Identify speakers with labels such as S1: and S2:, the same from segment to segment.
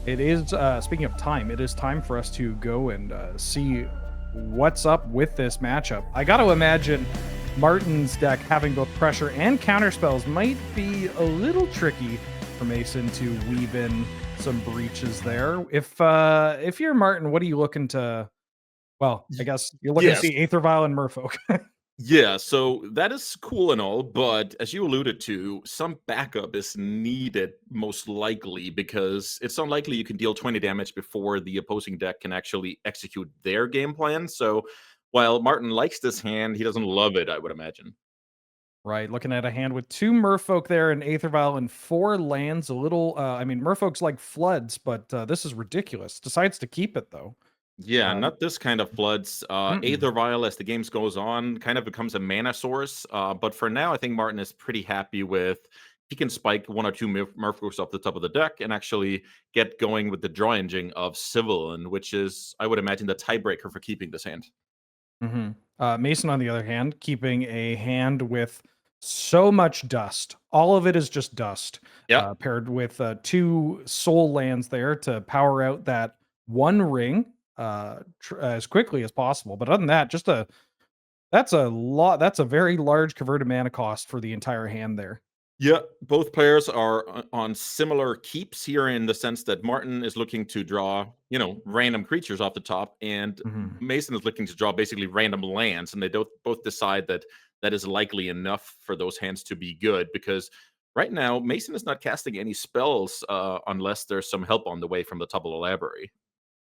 S1: It is, speaking of time, it is time for us to go and see what's up with this matchup. I got to imagine Martin's deck having both pressure and counter spells might be a little tricky for Mason to weave in some breaches there. If you're Martin, what are you looking to? Well, I
S2: Y-
S1: guess you're looking to
S2: Yes.
S1: see Aether Vial and Merfolk.
S2: Yeah, so that is cool and all, but as you alluded to, some backup is needed most likely because it's unlikely you can deal 20 damage before the opposing deck can actually execute their game plan. So while Martin likes this hand, he doesn't love it, I would imagine.
S1: Right, looking at a hand with 2 Merfolk there, and Aether Vial, and 4 lands. A little, I mean, Merfolk's like floods, but this is ridiculous. Decides to keep it though.
S2: Yeah,
S1: Um,
S2: not this kind of floods.
S1: mm-mm.
S2: Aether Vial, as the games goes on, kind of becomes a mana source. But for now, I think Martin is pretty happy with he can spike one or two Merfolks off the top of the deck and actually get going with the draw engine of Civil, and which is, I would imagine, the tiebreaker for keeping this hand.
S1: Mhm. Mason, on the other hand, keeping a hand with so much dust. All of it is just dust,
S2: Yeah,
S1: paired with 2 soul lands there to power out that one ring as quickly as possible. But other than that, just a that's a lot. That's a very large converted mana cost for the entire hand there.
S2: yeah. Both players are on similar keeps here in the sense that Martin is looking to draw, random creatures off the top, and
S1: Mhm.
S2: Mason is looking to draw basically random lands, and they don't both decide that that is likely enough for those hands to be good because right now Mason is not casting any spells unless there's some help on the way from the top of the library.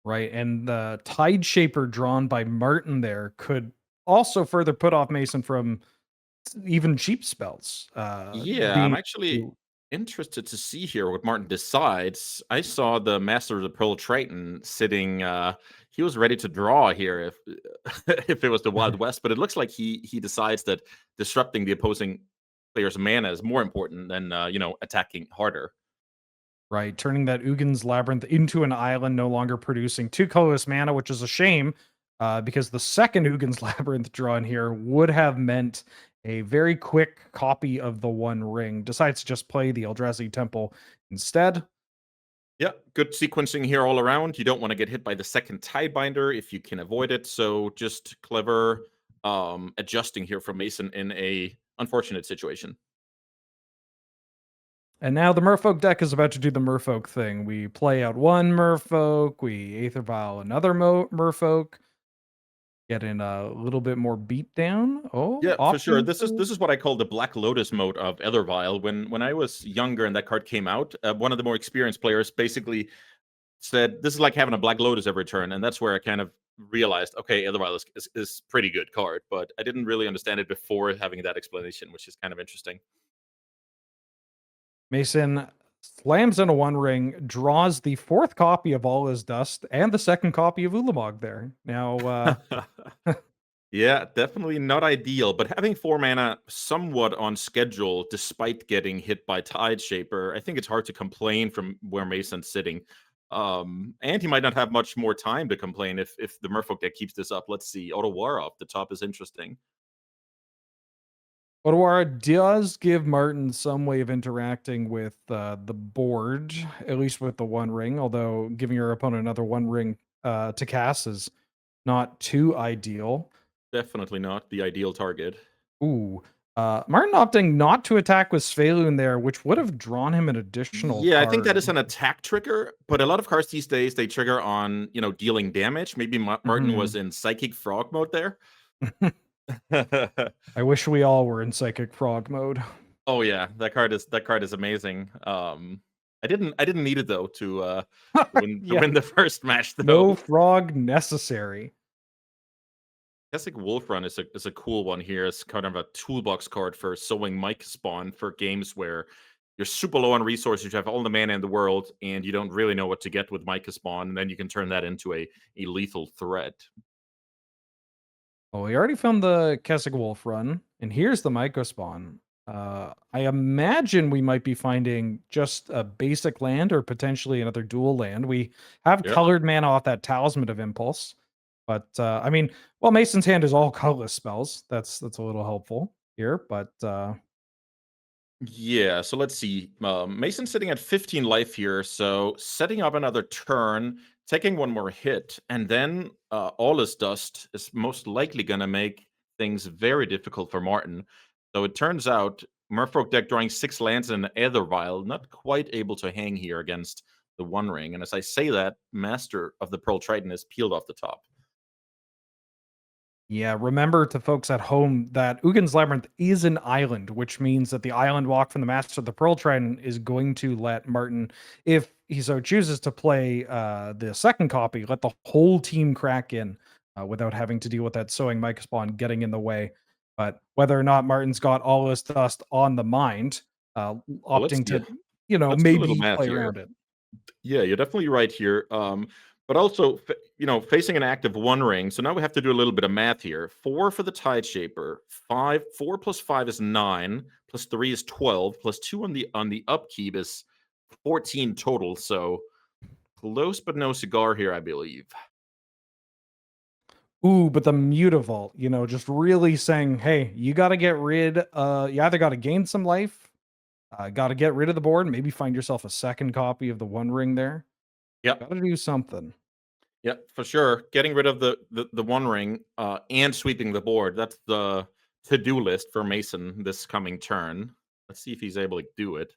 S1: Right, and the Tide Shaper drawn by Martin there could also further put off Mason from even cheap spells,
S2: Yeah, I'm
S1: being
S2: actually interested to see here what Martin decides. I saw the Master of the Pearl Triton sitting. He was ready to draw here if if it was the Wild West, but it looks like he decides that disrupting the opposing player's mana is more important than attacking harder.
S1: right, turning that Ugin's Labyrinth into an island, no longer producing 2 colorless mana, which is a shame, because the second Ugin's Labyrinth drawn here would have meant a very quick copy of the One Ring. Decides to just play the Eldrazi Temple instead.
S2: Yeah, good sequencing here all around. You don't want to get hit by the second Tidebinder if you can avoid it. So just clever adjusting here from Mason in a unfortunate situation.
S1: And now the Merfolk deck is about to do the Merfolk thing. We play out one Merfolk, we Aether Vial another Merfolk, get in a little bit more beatdown. Oh,
S2: Yeah, for sure.
S1: opting for
S2: This is what I call the Black Lotus mode of Ethervile. When I was younger and that card came out, one of the more experienced players basically said, "This is like having a Black Lotus every turn," and that's where I kind of realized, okay, Ethervile is pretty good card, but I didn't really understand it before having that explanation, which is kind of interesting.
S1: Mason slams in a one ring, draws the fourth copy of All Is Dust and the second copy of Ulamog there. Now,
S2: Yeah, definitely not ideal, but having 4 mana somewhat on schedule despite getting hit by Tide Shaper, I think it's hard to complain from where Mason's sitting. And he might not have much more time to complain if the Merfolk deck keeps this up. Let's see. Otawara off the top is interesting.
S1: Otawara does give Martin some way of interacting with the board, at least with the one ring, although giving your opponent another one ring to cast is not too ideal.
S2: Definitely not the ideal target.
S1: Ooh. Martin opting not to attack with Svelun there, which would have drawn him an additional
S2: Yeah, I think that
S1: card.
S2: is an attack trigger, but a lot of cards these days they trigger on, dealing damage. Maybe Martin was
S1: Mhm.
S2: in Psychic Frog mode there.
S1: I wish we all were in Psychic Frog mode.
S2: Oh yeah, that card is amazing. I didn't need it though to
S1: Yeah,
S2: win the first match
S1: no
S2: though.
S1: frog necessary.
S2: Classic Wolf Run is a cool one here. It's kind of a toolbox card for sowing Mike Spawn for games where you're super low on resources, you have all the mana in the world, and you don't really know what to get with Micah Spawn, and then you can turn that into a lethal threat.
S1: Oh, we already found the Kessig Wolf run, and here's the Myco spawn. I imagine we might be finding just a basic land or potentially another dual land. We have
S2: Yeah.
S1: colored mana off that Talisman of Impulse, but I mean, well, Mason's hand is all colorless spells. That's a little helpful here, but
S2: Yeah, so let's see. Mason's sitting at 15 life here, so setting up another turn, taking one more hit, and then all his dust is most likely going to make things very difficult for Martin. So it turns out Merfolk deck drawing 6 lands and an Aether Vial, not quite able to hang here against the One Ring. And as I say that, Master of the Pearl Triton is peeled off the top.
S1: Yeah, remember to folks at home that Ugin's Labyrinth is an island, which means that the island walk from the Master of the Pearl Trident is going to let Martin, if he so chooses to play the second copy, let the whole team crack in without having to deal with that sowing Micah Spawn getting in the way. But whether or not Martin's got all his dust on the mind,
S2: Well,
S1: opting to, you know,
S2: let's do a little
S1: maybe
S2: math
S1: play
S2: here.
S1: around it.
S2: Yeah, you're definitely right here. But also, facing an active One Ring. So now we have to do a little bit of math here. 4 for the Tide Shaper. 4 plus 5 is 9. Plus 3 is 12. Plus 2 on the upkeep is 14 total. So close but no cigar here, I believe.
S1: Ooh, but the Mutavault, you know, just really saying, hey, you got to get rid, you either got to gain some life, got to get rid of the board, maybe find yourself a second copy of the One Ring there.
S2: Yep.
S1: Got to do something.
S2: Yep, for sure. Getting rid of the One Ring and sweeping the board. That's the to-do list for Mason this coming turn. Let's see if he's able to do it.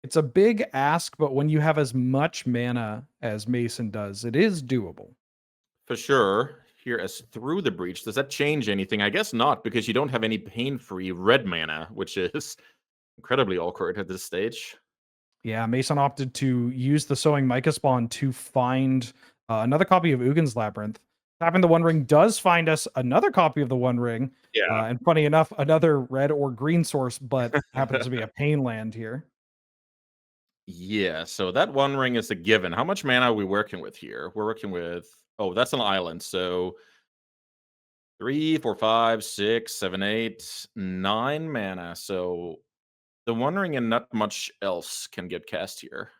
S1: It's a big ask, but when you have as much mana as Mason does, it is doable.
S2: For sure. Here as Through the Breach. Does that change anything? I guess not, because you don't have any pain-free red mana, which is incredibly awkward at this stage.
S1: Yeah, Mason opted to use the Sowing Micah Spawn to find another copy of Ugin's Labyrinth. Tapping the One Ring does find us another copy of the One Ring.
S2: Yeah.
S1: And funny enough, another red or green source, but happens to be a pain land here.
S2: Yeah, so that One Ring is a given. How much mana are we working with here? We're working with, oh, that's an island. So 3, 4, 5, 6, 7, 8, 9 mana. So the One Ring and not much else can get cast here.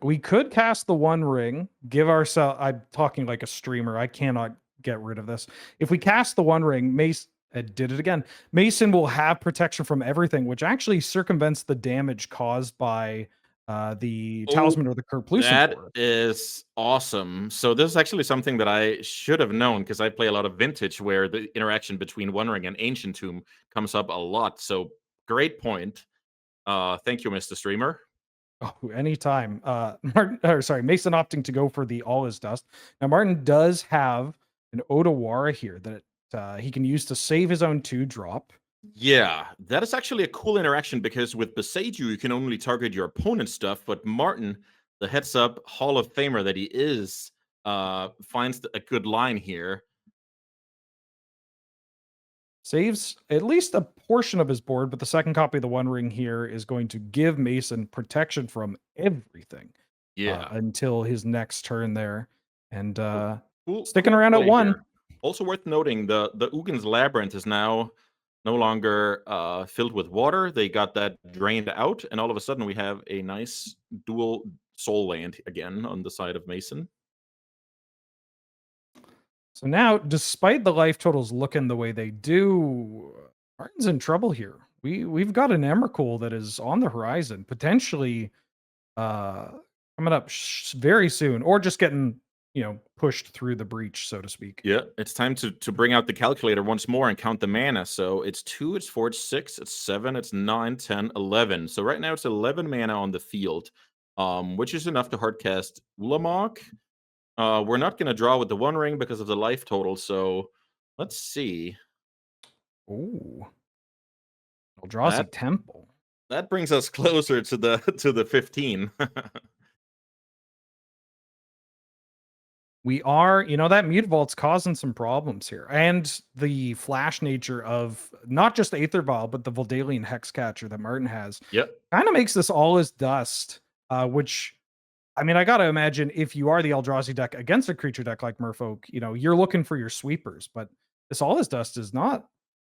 S1: We could cast the One Ring, give ourselves. I'm talking like a streamer. I cannot get rid of this. If we cast the One Ring, Mason did it again. Mason will have protection from everything, which actually circumvents the damage caused by the
S2: Oh,
S1: Talisman or the Kerplusen
S2: that
S1: Forest.
S2: is awesome. So this is actually something that I should have known because I play a lot of Vintage where the interaction between One Ring and Ancient Tomb comes up a lot. So great point. Thank you, Mr. Streamer.
S1: Oh, anytime. Martin, or sorry, Mason opting to go for the All Is Dust. Now, Martin does have an Odawara here that he can use to save his own 2-drop.
S2: Yeah, that is actually a cool interaction because with Beseiju, you can only target your opponent's stuff, but Martin, the heads up Hall of Famer that he is, finds a good line here.
S1: Saves at least a portion of his board, but the second copy of the One Ring here is going to give Mason protection from everything
S2: Yeah.
S1: until his next turn there. And sticking
S2: Cool
S1: around at
S2: play
S1: 1.
S2: here. Also worth noting, the Ugin's Labyrinth is now no longer filled with water. They got that drained out, and all of a sudden we have a nice dual soul land again on the side of Mason.
S1: So now, despite the life totals looking the way they do, Martin's in trouble here. We've got an Emrakul that is on the horizon, potentially uh coming up very soon, or just getting pushed through the breach, so to speak.
S2: Yeah, it's time to bring out the calculator once more and count the mana. So it's 2, it's 4, it's 6, it's 7, it's 9, 10, 11. So right now it's 11 mana on the field, which is enough to hardcast Ulamog. We're not going to draw with the One Ring because of the life total. So let's see.
S1: Ooh. Eldrazi Temple.
S2: That brings us closer to the 15.
S1: We are, that Mutavault's causing some problems here. And the flash nature of not just Aether Vial, but the Voldalian Hexcatcher that Martin has
S2: Yep.
S1: kind of makes this all as dust, which, I mean, I got to imagine if you are the Eldrazi deck against a creature deck like Merfolk, you're looking for your sweepers, but this all as dust is not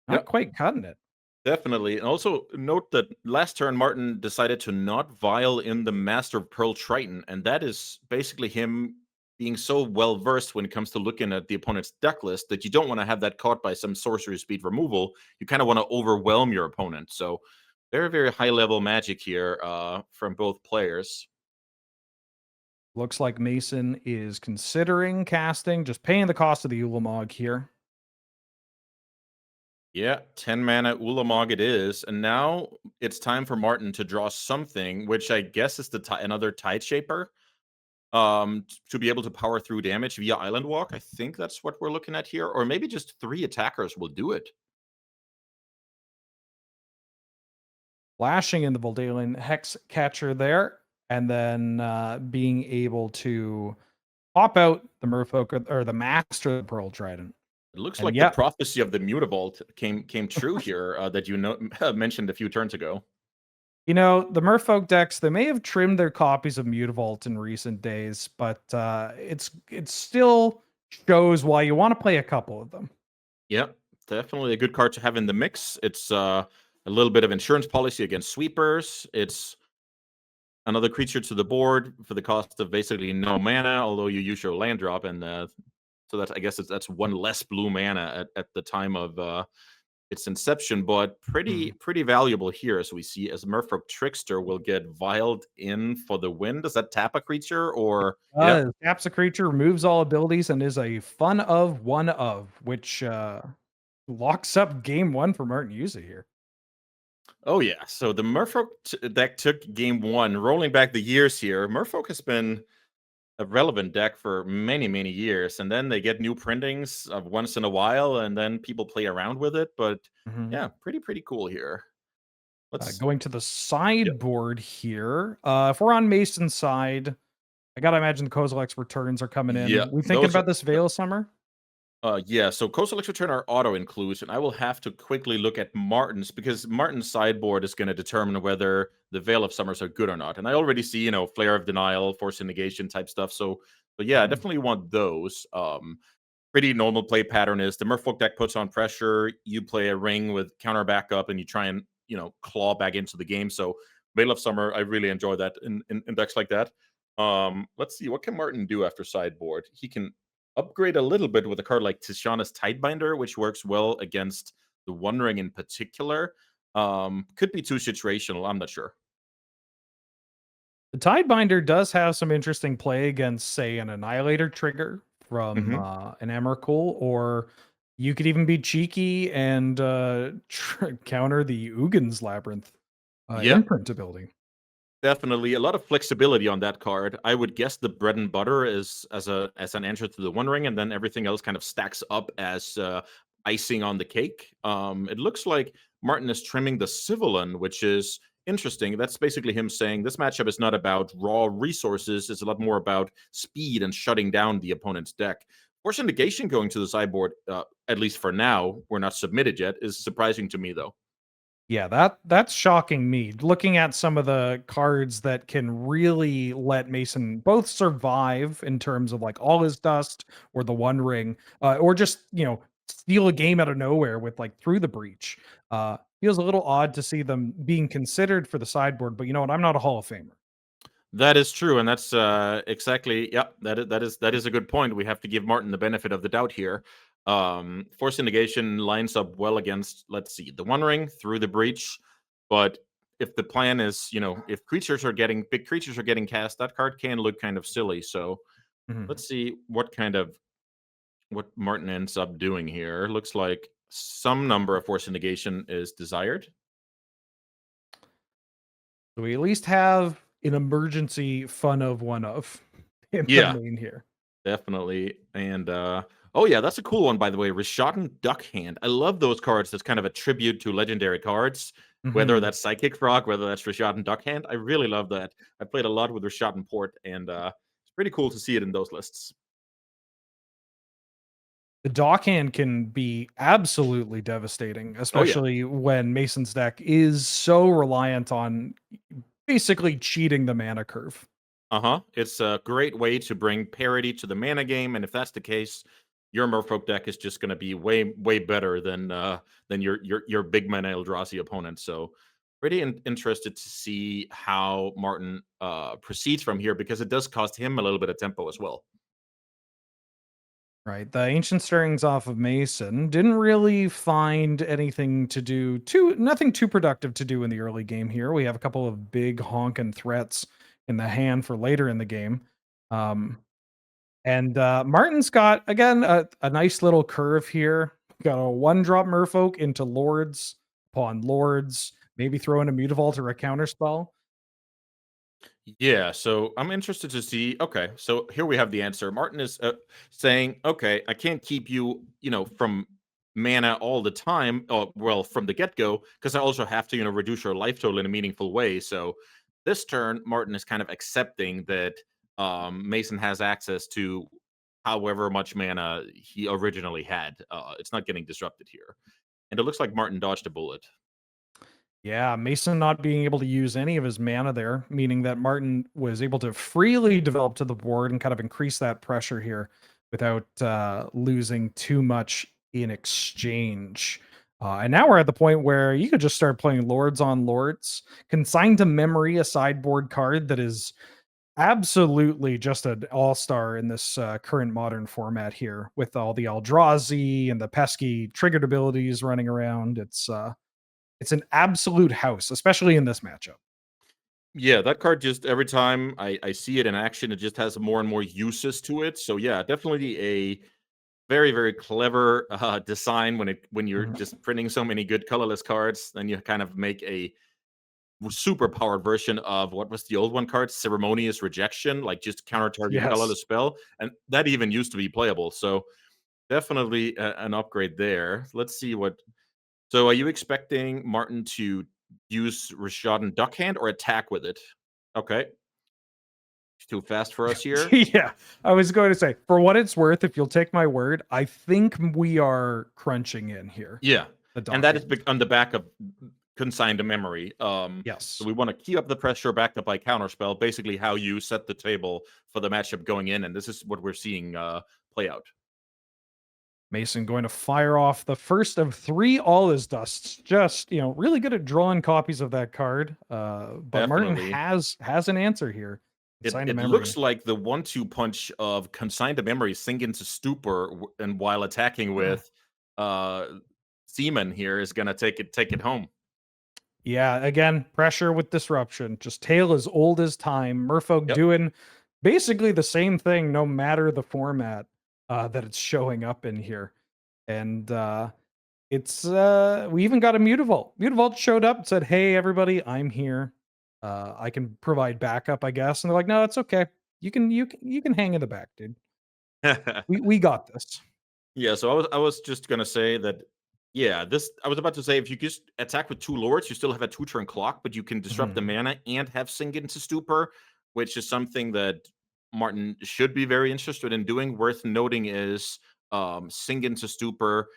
S2: Yep.
S1: quite cutting it.
S2: Definitely. And also note that last turn, Martin decided to not vial in the Master of Pearl Triton. And that is basically him being so well versed when it comes to looking at the opponent's deck list that you don't want to have that caught by some sorcery speed removal. You kind of want to overwhelm your opponent. So very, very high level Magic here from both players.
S1: Looks like Mason is considering casting, just paying the cost of the Ulamog here.
S2: Yeah, 10 mana Ulamog it is. And now it's time for Martin to draw something, which I guess is another Tide Shaper. To be able to power through damage via Island Walk. I think that's what we're looking at here. Or maybe just 3 attackers will do it.
S1: Flashing in the Voldalian Hex Catcher there, and then being able to pop out the Merfolk or the Master of the Pearl Trident.
S2: It looks
S1: And
S2: like the prophecy of the Mutavault came true here that you mentioned a few turns ago.
S1: You know, the Merfolk decks, they may have trimmed their copies of Mutavault in recent days, but it still shows why you want to play a couple of them.
S2: Yep, definitely a good card to have in the mix. It's a little bit of insurance policy against sweepers. It's another creature to the board for the cost of basically no mana, although you use your land drop, and so that's, I guess that's one less blue mana at the time of its inception, but pretty valuable here, as we see, as Merfolk Trickster will get Viled in for the win. Does that tap a creature, or
S1: Taps a creature, removes all abilities, and is a fun of one of, which locks up game one for Martin Juza here.
S2: Oh yeah, so the Merfolk deck took game one. Rolling back the years here, Merfolk has been a relevant deck for many, many years, and then they get new printings of once in a while, and then people play around with it. But yeah, pretty cool here. Let's
S1: Going to the sideboard here. If we're on Mason's side, I gotta imagine the Kozilek's returns are coming in.
S2: Yeah,
S1: We thinking about this Veil Summer?
S2: Yeah, so Coastal Return are auto includes, and I will have to quickly look at Martin's because Martin's sideboard is going to determine whether the Veil of Summers are good or not. And I already see, Flare of Denial, Force of Negation type stuff. So yeah, I definitely want those. Pretty normal play pattern is the Merfolk deck puts on pressure, you play a ring with counter backup, and you try and claw back into the game. So Veil of Summer, I really enjoy that in decks like that. Let's see, what can Martin do after sideboard? He can upgrade a little bit with a card like Tishana's Tidebinder, which works well against the One Ring in particular. Could be too situational. I'm not sure.
S1: The Tidebinder does have some interesting play against, say, an Annihilator trigger from an Emrakul, or you could even be cheeky and counter the Ugin's Labyrinth imprint ability.
S2: Definitely a lot of flexibility on that card. I would guess the bread and butter is as an answer to the One Ring, and then everything else kind of stacks up as icing on the cake. It looks like Martin is trimming the Civilan, which is interesting. That's basically him saying this matchup is not about raw resources; it's a lot more about speed and shutting down the opponent's deck. Force of Negation going to the sideboard, at least for now, we're not submitted yet, is surprising to me though.
S1: Yeah, that's shocking me. Looking at some of the cards that can really let Mason both survive in terms of like all his dust or the One Ring, or just steal a game out of nowhere with like Through the Breach. Feels a little odd to see them being considered for the sideboard, but you know what? I'm not a Hall of Famer.
S2: That is true, and that's exactly that is a good point. We have to give Martin the benefit of the doubt here. Force Negation lines up well against, let's see, the One Ring, Through the Breach, but if the plan is, if big creatures are getting cast, that card can look kind of silly. So let's see what Martin ends up doing here. Looks like some number of Force Negation is desired.
S1: So we at least have an emergency fun of one of in the main here.
S2: Definitely. And oh yeah, that's a cool one, by the way. Rishadan Duckhand. I love those cards. That's kind of a tribute to legendary cards. Whether that's Psychic Frog, whether that's Rishadan Duckhand. I really love that. I played a lot with Rishadan Port, and it's pretty cool to see it in those lists.
S1: The Dockhand can be absolutely devastating, especially when Mason's deck is so reliant on basically cheating the mana curve.
S2: It's a great way to bring parity to the mana game, and if that's the case, your Merfolk deck is just going to be way better than your big mana Eldrazi opponent. So, pretty interested to see how Martin proceeds from here because it does cost him a little bit of tempo as well.
S1: Right. The ancient stirrings off of Mason didn't really find anything to do nothing too productive to do in the early game here. We have a couple of big honking threats in the hand for later in the game. Um, and Martin's got again a nice little curve here. Got a one drop Merfolk into Lords upon Lords, maybe throw in a Mutavault or a counter spell.
S2: Yeah, so I'm interested to see. Okay, so here we have the answer. Martin is saying, "Okay, I can't keep you, from mana all the time. Well, from the get go, because I also have to, reduce your life total in a meaningful way." So this turn, Martin is kind of accepting that Mason has access to however much mana he originally had. It's not getting disrupted here, and it looks like Martin dodged a bullet.
S1: Yeah, Mason not being able to use any of his mana there, meaning that Martin was able to freely develop to the board and kind of increase that pressure here without losing too much in exchange. And now we're at the point where you could just start playing Lords on Lords. Consigned to Memory, a sideboard card that is absolutely just an all-star in this current modern format here with all the Eldrazi and the pesky triggered abilities running around. It's an absolute house, especially in this matchup.
S2: Yeah, that card just every time I see it in action, it just has more and more uses to it. So yeah, definitely a very, very clever design when you're
S1: Mhm.
S2: just printing so many good colorless cards. Then you kind of make a super powered version of what was the old one card, ceremonious rejection, like just counter target
S1: Yes.
S2: colorless spell, and that even used to be playable. So definitely an upgrade there. Let's see what. So are you expecting Martin to use Rashad and Duckhand or attack with it? Okay. It's too fast for us here.
S1: Yeah, I was going to say, for what it's worth, if you'll take my word, I think we are crunching in here.
S2: Yeah.
S1: The
S2: And that is
S1: Dockhand.
S2: on the back of consigned to memory. So
S1: Yes.
S2: we want to keep up the pressure backed up by counterspell, basically how you set the table for the matchup going in. And this is what we're seeing play out.
S1: Mason going to fire off the first of three All Is Dusts. Just, really good at drawing copies of that card. But Martin
S2: Definitely.
S1: has an answer here.
S2: It
S1: Sign to
S2: it
S1: memory.
S2: looks like the 1-2 punch of consigned to memory, sink into stupor, and while attacking with uh Seaman here is gonna take it home.
S1: Yeah, again, pressure with disruption. Just tale as old as time. Merfolk
S2: Yep.
S1: doing basically the same thing, no matter the format that it's showing up in here. And it's we even got a Mutavault. Mutavault showed up and said, "Hey, everybody, I'm here. I can provide backup, I guess." And they're like, "No, it's okay. You can hang in the back, dude. We got this."
S2: Yeah, so I was just gonna say that. Yeah, this I was about to say if you just attack with two lords, you still have a two-turn clock, but you can disrupt the
S1: Mhm.
S2: mana and have sink into stupor, which is something that Martin should be very interested in doing. Worth noting is sink into stupor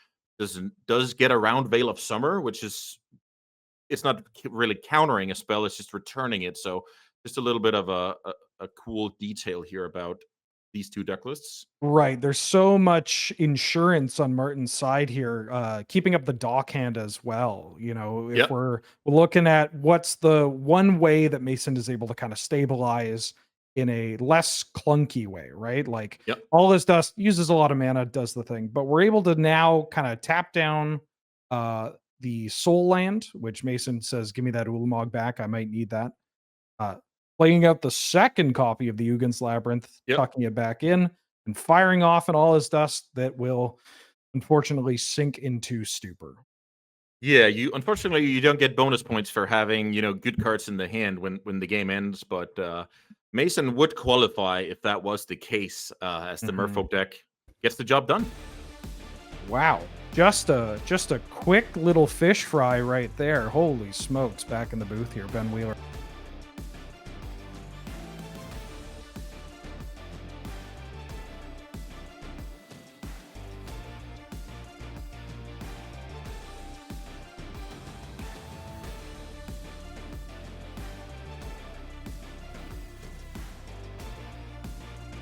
S2: does get around Veil of Summer, which is it's not really countering a spell, it's just returning it. So just a little bit of a cool detail here about these two deck lists.
S1: Right. There's so much insurance on Martin's side here, keeping up the dock hand as well. If
S2: Yep.
S1: we're looking at what's the one way that Mason is able to kind of stabilize in a less clunky way, right? Like
S2: Yep.
S1: all this dust uses a lot of mana, does the thing, but we're able to now kind of tap down uh the soul land, which Mason says, "Give me that Ulamog back. I might need that." uh, Playing out the second copy of the Ugin's Labyrinth,
S2: Yep.
S1: tucking it back in, and firing off in all his dust that will unfortunately sink into stupor.
S2: Yeah, you unfortunately you don't get bonus points for having, good cards in the hand when the game ends, but Mason would qualify if that was the case, as the
S1: Mhm.
S2: Merfolk deck gets the job done.
S1: Wow. Just a quick little fish fry right there. Holy smokes, back in the booth here, Ben Wheeler.